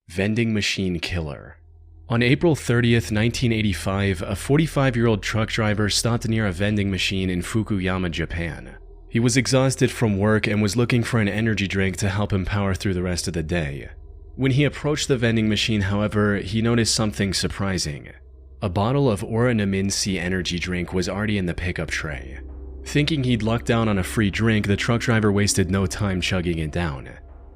Vending machine killer. On April 30th, 1985, a 45-year-old truck driver stopped near a vending machine in Fukuyama, Japan. He was exhausted from work and was looking for an energy drink to help him power through the rest of the day. When he approached the vending machine, however, he noticed something surprising. A bottle of Oranaminsi energy drink was already in the pickup tray. Thinking he'd lucked down on a free drink, the truck driver wasted no time chugging it down.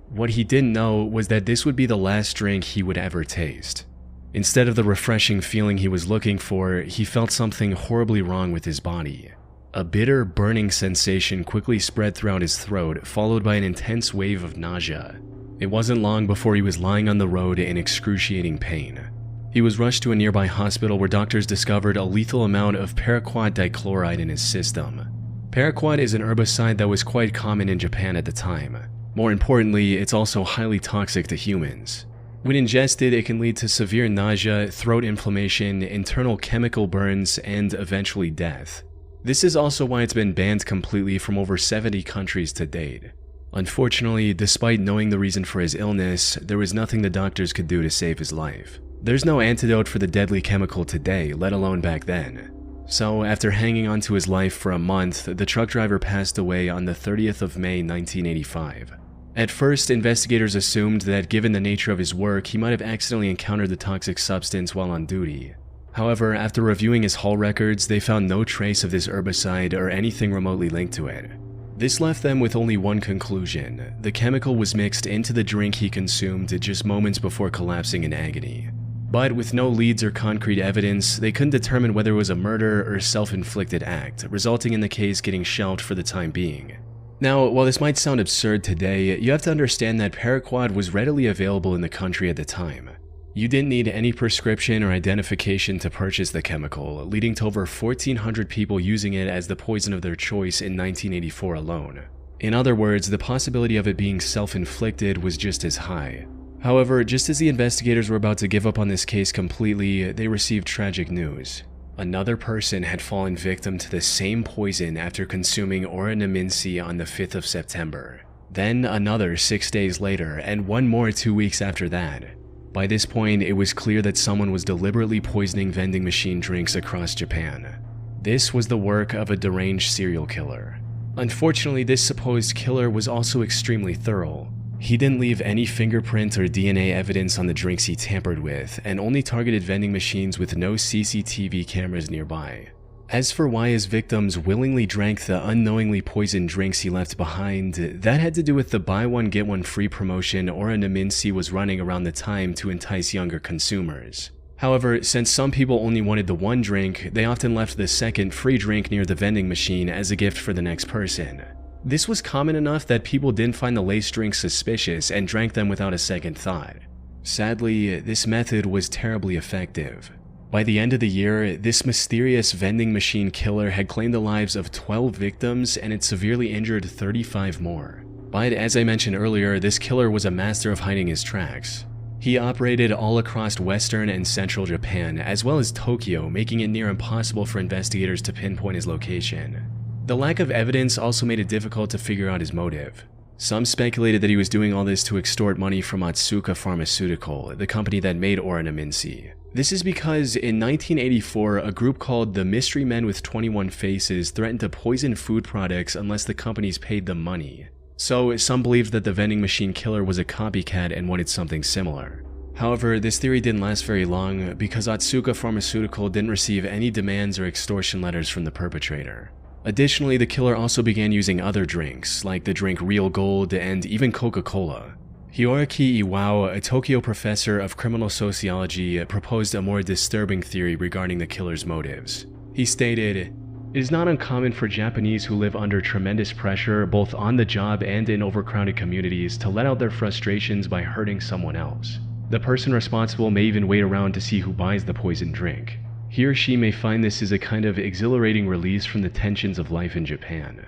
What he didn't know was that this would be the last drink he would ever taste. Instead of the refreshing feeling he was looking for, he felt something horribly wrong with his body. A bitter, burning sensation quickly spread throughout his throat, followed by an intense wave of nausea. It wasn't long before he was lying on the road in excruciating pain. He was rushed to a nearby hospital where doctors discovered a lethal amount of paraquat dichloride in his system. Paraquat is an herbicide that was quite common in Japan at the time. More importantly, it's also highly toxic to humans. When ingested, it can lead to severe nausea, throat inflammation, internal chemical burns, and eventually death. This is also why it's been banned completely from over 70 countries to date. Unfortunately, despite knowing the reason for his illness, there was nothing the doctors could do to save his life. There's no antidote for the deadly chemical today, let alone back then. So, after hanging on to his life for a month, the truck driver passed away on the 30th of May, 1985. At first, investigators assumed that given the nature of his work, he might have accidentally encountered the toxic substance while on duty. However, after reviewing his haul records, they found no trace of this herbicide or anything remotely linked to it. This left them with only one conclusion: the chemical was mixed into the drink he consumed just moments before collapsing in agony. But with no leads or concrete evidence, they couldn't determine whether it was a murder or self-inflicted act, resulting in the case getting shelved for the time being. Now, while this might sound absurd today, you have to understand that paraquat was readily available in the country at the time. You didn't need any prescription or identification to purchase the chemical, leading to over 1,400 people using it as the poison of their choice in 1984 alone. In other words, the possibility of it being self-inflicted was just as high. However, just as the investigators were about to give up on this case completely, they received tragic news. Another person had fallen victim to the same poison after consuming Oranaminsi on the 5th of September. Then another 6 days later, and one more 2 weeks after that. By this point, it was clear that someone was deliberately poisoning vending machine drinks across Japan. This was the work of a deranged serial killer. Unfortunately, this supposed killer was also extremely thorough. He didn't leave any fingerprint or DNA evidence on the drinks he tampered with, and only targeted vending machines with no CCTV cameras nearby. As for why his victims willingly drank the unknowingly poisoned drinks he left behind, that had to do with the buy one get one free promotion Oranaminsi was running around the time to entice younger consumers. However, since some people only wanted the one drink, they often left the second free drink near the vending machine as a gift for the next person. This was common enough that people didn't find the laced drinks suspicious and drank them without a second thought. Sadly, this method was terribly effective. By the end of the year, this mysterious vending machine killer had claimed the lives of 12 victims and had severely injured 35 more. But as I mentioned earlier, this killer was a master of hiding his tracks. He operated all across western and central Japan, as well as Tokyo, making it near impossible for investigators to pinpoint his location. The lack of evidence also made it difficult to figure out his motive. Some speculated that he was doing all this to extort money from Otsuka Pharmaceutical, the company that made Oranaminsi. This is because in 1984, a group called the Mystery Men with 21 Faces threatened to poison food products unless the companies paid them money. So some believed that the vending machine killer was a copycat and wanted something similar. However, this theory didn't last very long because Otsuka Pharmaceutical didn't receive any demands or extortion letters from the perpetrator. Additionally, the killer also began using other drinks, like the drink Real Gold and even Coca-Cola. Hiroaki Iwao, a Tokyo professor of criminal sociology, proposed a more disturbing theory regarding the killer's motives. He stated, "It is not uncommon for Japanese who live under tremendous pressure, both on the job and in overcrowded communities, to let out their frustrations by hurting someone else. The person responsible may even wait around to see who buys the poisoned drink. He or she may find this is a kind of exhilarating release from the tensions of life in Japan."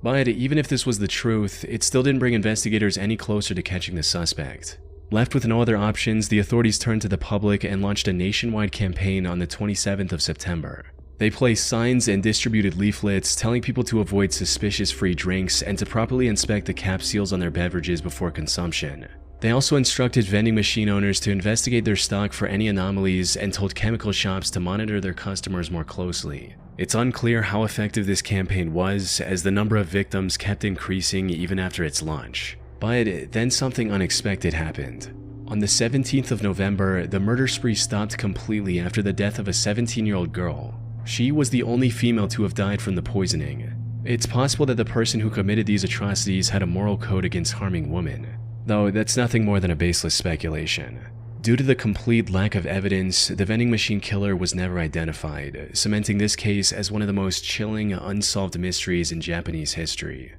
But even if this was the truth, it still didn't bring investigators any closer to catching the suspect. Left with no other options, the authorities turned to the public and launched a nationwide campaign on the 27th of September. They placed signs and distributed leaflets telling people to avoid suspicious free drinks and to properly inspect the cap seals on their beverages before consumption. They also instructed vending machine owners to investigate their stock for any anomalies and told chemical shops to monitor their customers more closely. It's unclear how effective this campaign was, as the number of victims kept increasing even after its launch. But then something unexpected happened. On the 17th of November, the murder spree stopped completely after the death of a 17-year-old girl. She was the only female to have died from the poisoning. It's possible that the person who committed these atrocities had a moral code against harming women, though that's nothing more than a baseless speculation. Due to the complete lack of evidence, the vending machine killer was never identified, cementing this case as one of the most chilling, unsolved mysteries in Japanese history.